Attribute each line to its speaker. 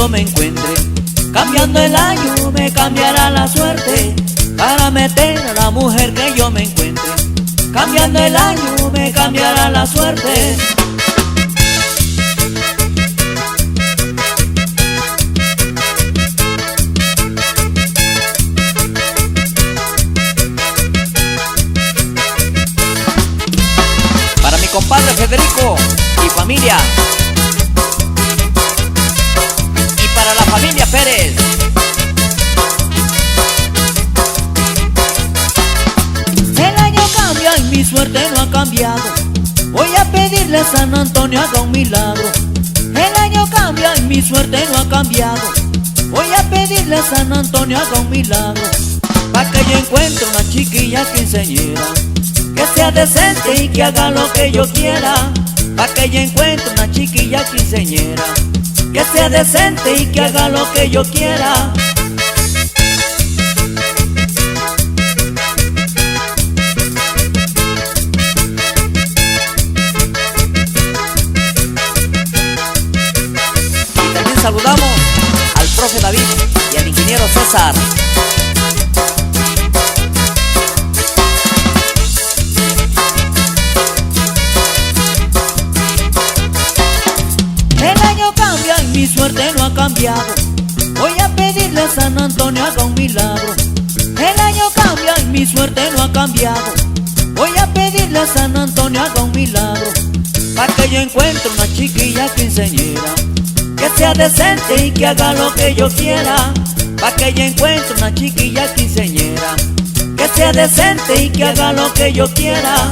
Speaker 1: yo me encuentre. Cambiando el año me cambiará la suerte para meter a la mujer que yo me encuentre. Cambiando el año me cambiará la suerte. Para mi compadre Federico y familia. Y para la familia Pérez. El año cambia y mi suerte no ha cambiado. Voy a pedirle a San Antonio haga un milagro. El año cambia y mi suerte no ha cambiado. Voy a pedirle a San Antonio haga un milagro. Pa' que yo encuentre una chiquilla quinceañera que sea decente y que haga lo que yo quiera. Pa' que yo encuentre una chiquilla quinceañera que sea decente y que haga lo que yo quiera. Y también saludamos al profe David y al ingeniero César. Mi suerte no ha cambiado. Voy a pedirle a San Antonio haga un milagro. El año cambia y mi suerte no ha cambiado. Voy a pedirle a San Antonio haga un milagro. Pa' que yo encuentre una chiquilla quinceañera que sea decente y que haga lo que yo quiera. Pa' que yo encuentre una chiquilla quinceañera que sea decente y que haga lo que yo quiera.